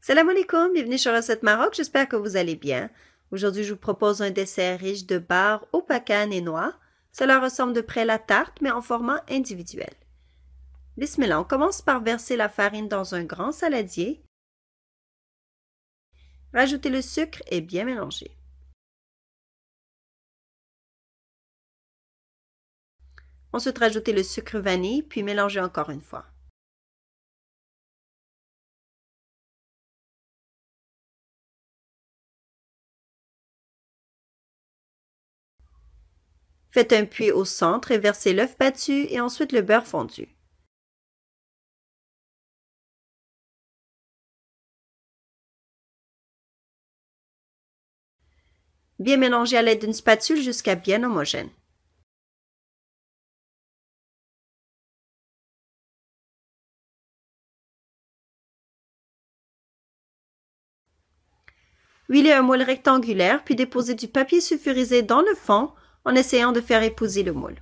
Salam alaikum, bienvenue sur Recette Maroc, j'espère que vous allez bien. Aujourd'hui, je vous propose un dessert riche de barres au pacan et noix. Cela ressemble de près à la tarte, mais en format individuel. Bismillah, on commence par verser la farine dans un grand saladier. Rajoutez le sucre et bien mélanger. Ensuite, rajoutez le sucre vanille, puis mélangez encore une fois. Faites un puits au centre et versez l'œuf battu et ensuite le beurre fondu. Bien mélanger à l'aide d'une spatule jusqu'à bien homogène. Huilez un moule rectangulaire puis déposez du papier sulfurisé dans le fond en essayant de faire épouser le moule.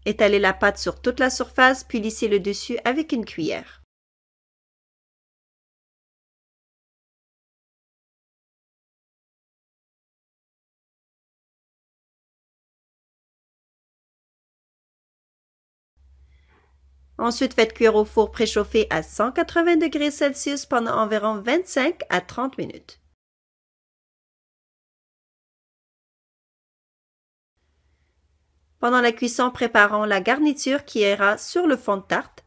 Étalez la pâte sur toute la surface puis lissez le dessus avec une cuillère. Ensuite, faites cuire au four préchauffé à 180 degrés Celsius pendant environ 25 à 30 minutes. Pendant la cuisson, préparons la garniture qui ira sur le fond de tarte.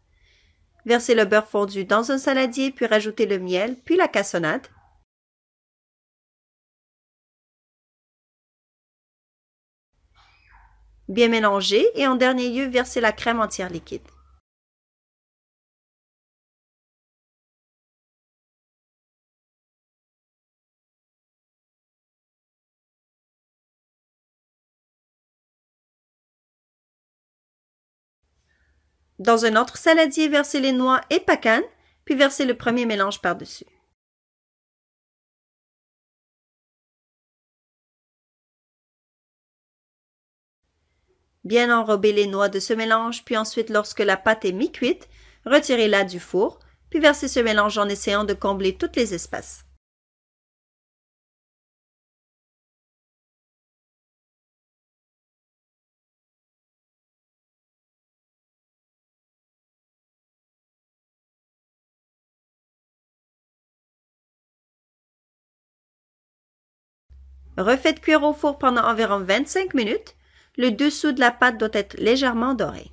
Versez le beurre fondu dans un saladier, puis rajoutez le miel, puis la cassonade. Bien mélanger et en dernier lieu, versez la crème entière liquide. Dans un autre saladier, versez les noix et pacan, puis versez le premier mélange par-dessus. Bien enrober les noix de ce mélange, puis ensuite, lorsque la pâte est mi-cuite, retirez-la du four, puis versez ce mélange en essayant de combler tous les espaces. Refaites cuire au four pendant environ 25 minutes. Le dessous de la pâte doit être légèrement doré.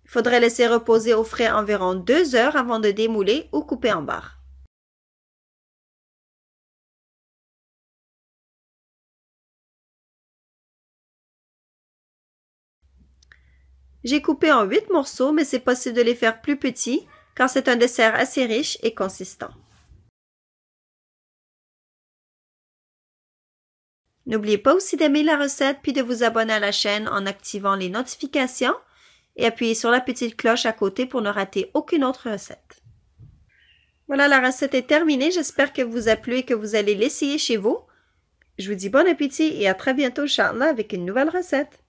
Il faudrait laisser reposer au frais environ 2 heures avant de démouler ou couper en barres. J'ai coupé en 8 morceaux, mais c'est possible de les faire plus petits car c'est un dessert assez riche et consistant. N'oubliez pas aussi d'aimer la recette puis de vous abonner à la chaîne en activant les notifications et appuyez sur la petite cloche à côté pour ne rater aucune autre recette. Voilà, la recette est terminée. J'espère qu'elle vous a plu et que vous allez l'essayer chez vous. Je vous dis bon appétit et à très bientôt, Inch'Allah, avec une nouvelle recette.